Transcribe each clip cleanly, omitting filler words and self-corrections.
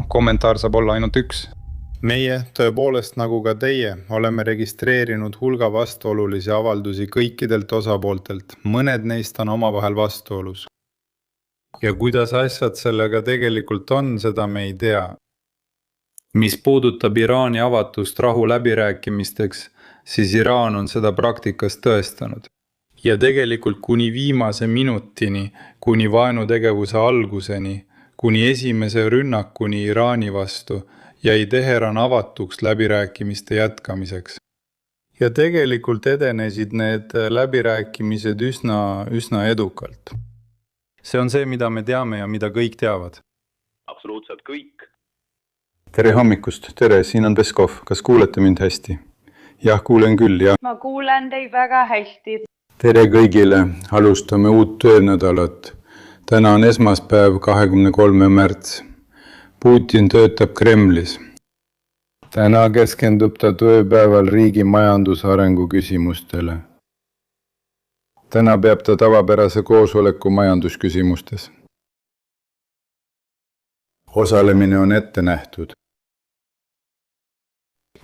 Kommentaar saab olla ainult üks. Meie, tõepoolest nagu ka teie, oleme registreerinud hulga vastuolulisi avaldusi kõikidelt osapooltelt. Mõned neist on omavahel vastuolus. Ja kuidas asjad sellega tegelikult on, seda me ei tea. Mis puudutab Iraani avatust rahu läbirääkimisteks, siis Iraan on seda praktikas tõestanud. Ja tegelikult kuni viimase minutini, kuni vaenutegevuse alguseni, kuni esimese rünnakuni Iraani vastu, jäi Teheran avatuks läbirääkimiste jätkamiseks. Ja tegelikult edenesid need läbirääkimised üsna edukalt. See on see, mida me teame ja mida kõik teavad. Absoluutselt kõik. Tere hommikust, tere, siin on Peskov. Kas kuulete mind hästi? Jah, kuulen küll, jah. Ma kuulen teid väga hästi. Tere kõigile, alustame uut töönädalat. Täna on esmaspäev, 23. märts. Putin töötab Kremlis. Täna keskendub ta tööpäeval riigi majandusarengu küsimustele. Täna peab ta tavapärase koosoleku majandusküsimustes. Osalemine on ette nähtud.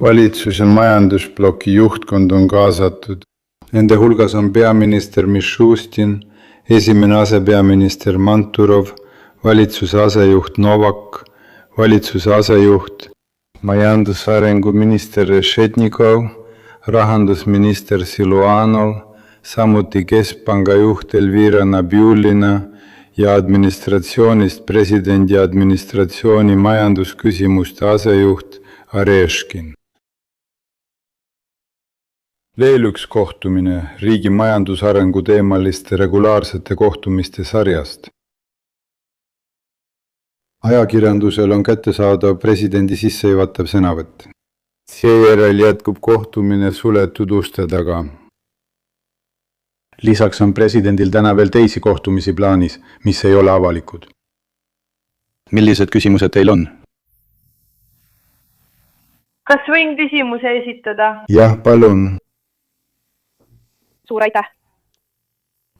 Valitsus ja majandusbloki juhtkond on kaasatud. Nende hulgas on peaminister Mishustin, esimene asepeaminister Manturov, valitsuse asejuht Novak, valitsuse asejuht majandusarengu minister Reshetnikov, rahandusminister Siluanov, samuti keskpanga juht Elvira Nabiulina ja administratsioonist presidendi administratsiooni majandusküsimuste asejuht Areshkin. Veel üks kohtumine riigi majandusarengu teemaliste regulaarsete kohtumiste sarjast. Ajakirjandusel on kättesaadav presidendi sissejuhatav sõnavõtt. Seejärel jätkub kohtumine suletud uste taga. Lisaks on presidendil täna veel teisi kohtumisi plaanis, mis ei ole avalikud. Millised küsimused teil on? Kas võin küsimuse esitada? Jah, palun. Suur aitäh.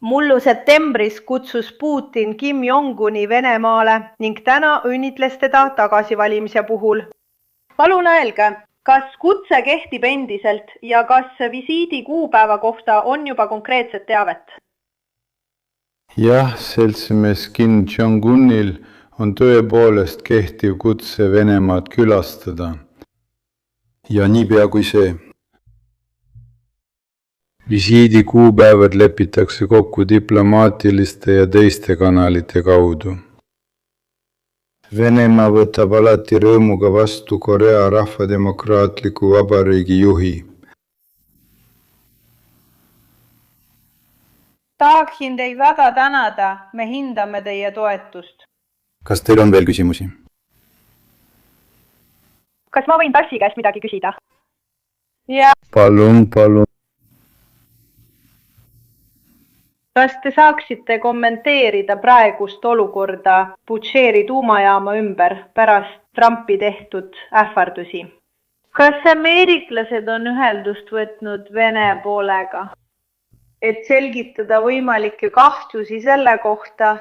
Mullu septembris kutsus Putin Kim Jong-uni Venemaale ning täna õnnitles teda tagasivalimise puhul. Palun öelge, kas kutse kehtib endiselt ja kas visiidi kuupäeva kohta on juba konkreetset teavet? Jah, seltsimees Kim Jong-unil on tõepoolest kehtiv kutse Venemaad külastada. Ja niipea kui see. Visiidi kuupäevad lepitakse kokku diplomaatiliste ja teiste kanalite kaudu. Venemaa võtab alati rõõmuga vastu Korea Rahvademokraatliku Vabariigi juhi. Tahaksin teid väga tänada, me hindame teie toetust. Kas teil on veel küsimusi? Kas ma võin Tassi käest midagi küsida? Ja. Palun. Kas te saaksite kommenteerida praegust olukorda Butšeri tuumajaama ümber pärast Trumpi tehtud ähvardusi? Kas ameeriklased on üheldust võtnud Vene poolega, et selgitada võimalikke kahtlusi selle kohta?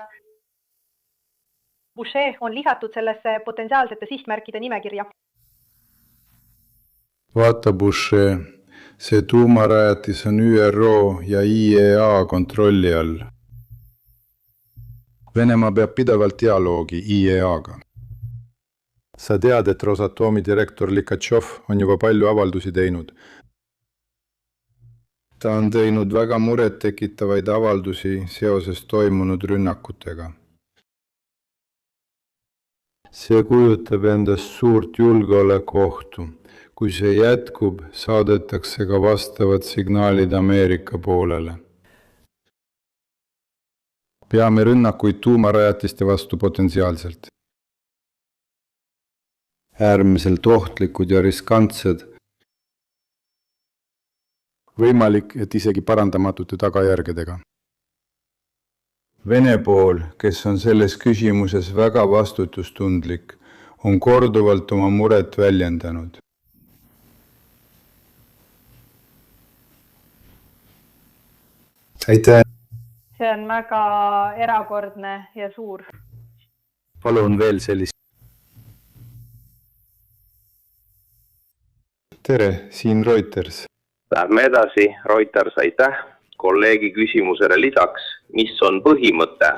Butšer on lisatud sellesse potentsiaalsete sihtmärkide nimekirja. Vaata, Butšer. See tuumarajatis on ÜRO ja IEA kontrolli all. Venemaa peab pidevalt dialoogi IEA-ga. Sa tead, et Rosatomi direktor Likatšov on juba palju avaldusi teinud. Ta on teinud väga muret tekitavaid avaldusi seoses toimunud rünnakutega. See kujutab endast suurt julgeolekuohtu. Kui see jätkub, saadetakse ka vastavad signaalid Ameerika poolele. Peame rünnakuid tuumarajatiste vastu potentsiaalselt. Äärmiselt ohtlikud ja riskantsed. Võimalik, et isegi parandamatute tagajärgedega. Vene pool, kes on selles küsimuses väga vastutustundlik, on korduvalt oma muret väljendanud. Aitäh! See on väga erakordne ja suur. Palun veel sellist. tere, siin Reuters. Lähme edasi, Reuters, aitäh. Kolleegi küsimusele lisaks, mis on põhimõte?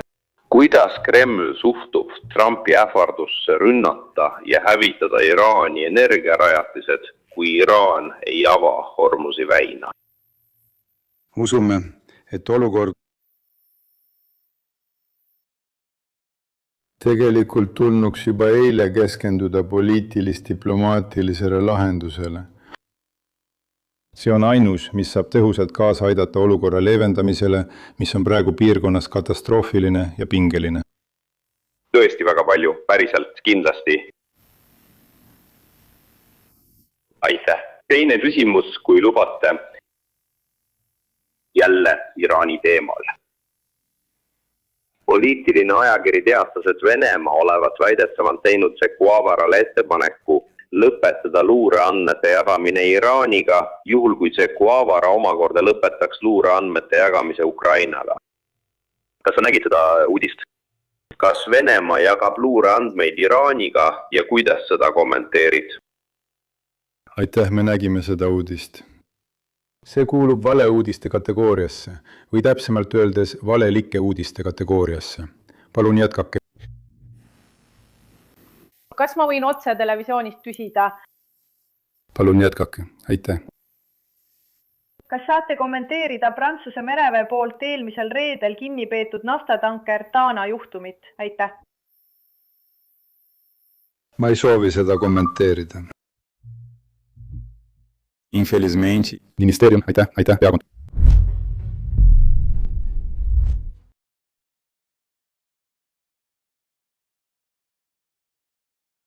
Kuidas Kreml suhtub Trumpi ähvardusse rünnata ja hävitada Iraani energiarajatised, kui Iraan ei ava Hormuzi väina? Usume, et olukord tegelikult tulnuks juba eile keskenduda poliitilis-diplomaatilisele lahendusele. See on ainus, mis saab tõhusalt kaasa aidata olukorra leevendamisele, mis on praegu piirkonnas katastroofiline ja pingeline. Tõesti väga palju, päriselt, kindlasti. Aitäh. Teine küsimus, kui lubate, jälle Iraani teemal. Poliitiline ajakiri teatas, et Venemaa olevat väidetavalt teinud Sekuavarale ettepaneku lõpetada luureandmete jagamine Iraaniga, juhul kui Sekuavara omakorda lõpetaks luureandmete jagamise Ukrainaga. Kas sa nägid seda uudist? Kas Venemaa jagab luureandmeid Iraaniga ja kuidas seda kommenteerid? Aitäh, me nägime seda uudist. See kuulub valeuudiste kategooriasse või täpsemalt öeldes valelike uudiste kategooriasse. Palun jätkake. Kas ma võin otse televisioonist küsida? Palun jätkake. Aitäh. Kas saate kommenteerida Prantsuse mereväe poolt eelmisel reedel kinni peetud naftatanker Tana juhtumit? Aitäh. Ma ei soovi seda kommenteerida. Infelizmente. Ministeerium, aitäh, peakond.